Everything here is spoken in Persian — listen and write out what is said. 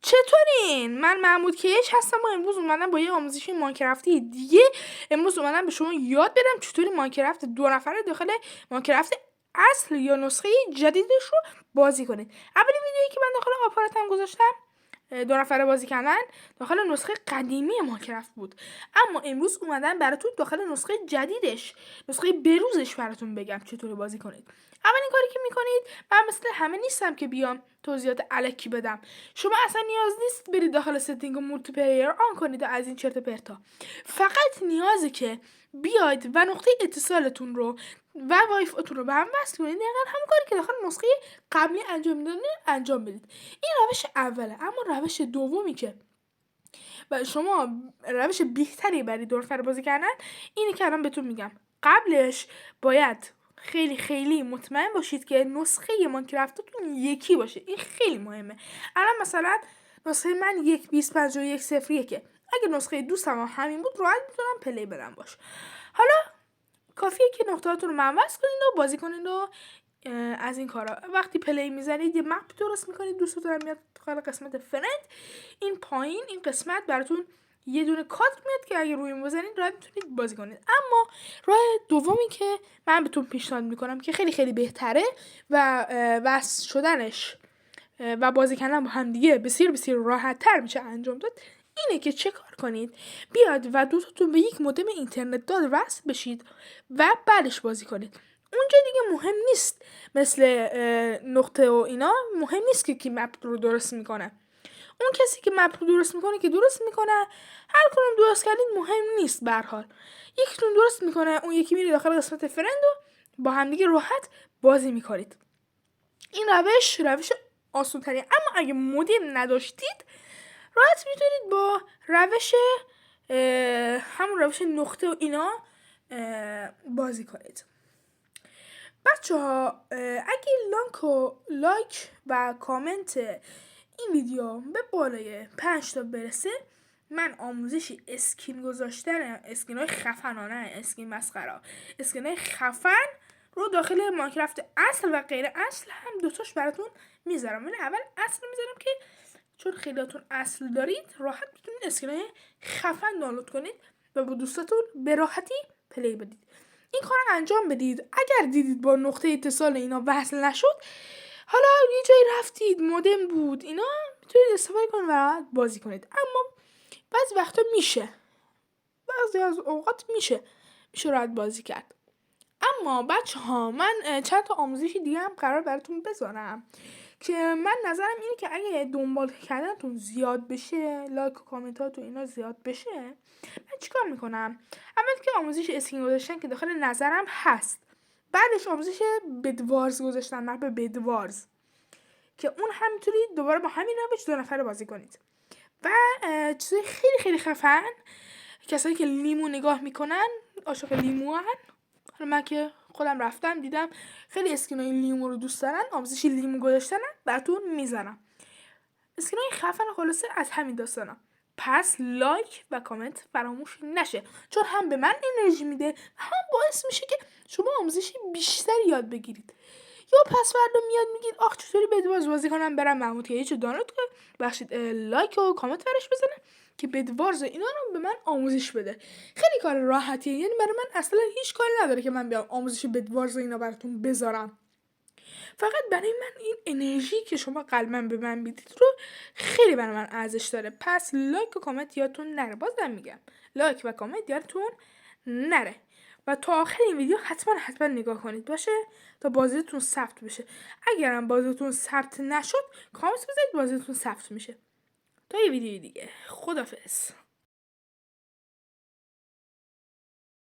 چطورین؟ من محمود کیش هستم و امروز اومدم با یه آموزش ماینکرافتی دیگه. امروز اومدم به شما یاد بدم چطوری ماینکرافت 2 نفره داخل ماینکرافت اصل یا نسخه جدیدش رو بازی کنید. اولین ویدیویی که من داخل آپاراتم گذاشتم 2 نفره بازی کردن داخل نسخه قدیمی ماینکرافت بود، اما امروز اومدم براتون داخل نسخه جدیدش، نسخه بروزش براتون بگم چطوری بازی کنید. اولین کاری که میکنید، من مثل همه نیستم که بیام توضیحات الکی بدم. شما اصلا نیاز نیست برید داخل ستینگ و مولتی پلیر آن کنید و از این چرت و پرتا. فقط نیازه که بیاید و نقطه اتصالتون رو و وای فایتون رو به هم وصل کنید. دقیقاً همون کاری که داخل نسخه قبلی انجام میدادید انجام بدید. این روش اوله. اما روش دومی که و شما روش بهتری برای 2 نفره بازی کردن اینه که الان بهتون میگم. قبلش باید خیلی خیلی مطمئن باشید که نسخه ماینکرافتتون یکی باشه. این خیلی مهمه. الان مثلا نسخه من 1.25.1.0 که اگه نسخه دوستم هم همین بود راحت میتونم پلی بدم باش. حالا کافیه که نقطهاتون رو وصل کنید و بازی کنید و از این کارا. وقتی پلی میزنید یه مپ درست میکنید، دوستتون هم میاد داخل قسمت فرند. این پایین این قسمت براتون یه دونه کادر میاد که اگه روی اون بزنید راحت میتونید بازی کنید. اما راه دومی که من بهتون پیشنهاد میکنم که خیلی خیلی بهتره و وصل شدنش و بازی کردن با هم دیگه بسیار بسیار راحت تر میشه انجام داد، اینه که چه کار کنید؟ بیاد و دوتاتون به یک مودم اینترنت دار وصل بشید و بعدش بازی کنید. اونجا دیگه مهم نیست مثل نقطه و اینا، مهم نیست که کی مپ رو درست میکنه. اون کسی که مپ رو درست میکنه که درست میکنه، هر کدوم درست کردید مهم نیست. به هر حال یکیتون درست میکنه، اون یکی میره داخل قسمت فرند و با هم دیگه راحت بازی میکنید. این روش آسون ترین. اما اگه مودم نداشتید راحت میتونید با همون روش نقطه و اینا بازی کنید. بچه ها اگه لایک و کامنت این ویدیو به بالای 5 تا برسه، من آموزش اسکین گذاشتن، اسکین های خفنانه، اسکین مسخره، اسکین های خفن رو داخل ماینکرافت اصل و غیر اصل هم دوتاش براتون میذارم. ولی اول اصل میذارم که چون خیلیاتون اصل دارید راحت میتونید اسکین های خفن دانلود کنید و با دوستاتون به راحتی پلی بدید. این کار رو انجام بدید. اگر دیدید با نقطه اتصال اینا وصل نشد، حالا یه جایی رفتید مودم بود اینا، میتونید استفاده کنید و بازی کنید. اما بعضی وقتا میشه، بعضی از اوقات میشه راحت بازی کرد. اما بچه ها من چند تا آموزش دیگه هم قرار براتون بذارم که من نظرم اینه که اگه دنبال کردنتون زیاد بشه، لایک و کامنتاتون اینا زیاد بشه، من چیکار میکنم؟ اول که آموزش اسکین گذاشتن که داخل نظرم هست، بعدش آموزش بدوارز گذاشتن، مپ بدوارز که اون هم میتونید دوباره با همین روش 2 نفره بازی کنید. و چیزای خیلی خیلی خفن، کسایی که لیمو نگاه میکنن عاشق لیمو هن. حالا من که خودم رفتم دیدم خیلی اسکینای لیمو رو دوست دارن، آموزش لیمو گذاشتن براتون میزنم. اسکینای خفن خلاصه از همین داستانا. پس لایک و کامنت فراموش نشه، چون هم به من انرژی میده هم باعث میشه که شما آموزشی بیشتر یاد بگیرید. یا پس فردا میاد میگید آخ چطوری بدوارز بازی کنم، برم محمود کیچ رو دانلود کنم، بخشید لایک و کامنت براش بزنم که بدوارز اینا رو به من آموزش بده. خیلی کار راحتیه، یعنی برای من اصلا هیچ کاری نداره که من بیام آموزش بدوارز اینا براتون بذارم. فقط برای من این انرژی که شما قلباً به من میدید رو خیلی برای من ارزش داره. پس لایک و کامنت یادتون نره. بازم میگم لایک و کامنت یادتون نره و تا آخر این ویدیو حتما نگاه کنید باشه تا بازیتون ثبت بشه. اگرم بازیتون ثبت نشد کامنت بذارید، بازیتون ثبت میشه. تا یه ویدیو دیگه، خدافظ.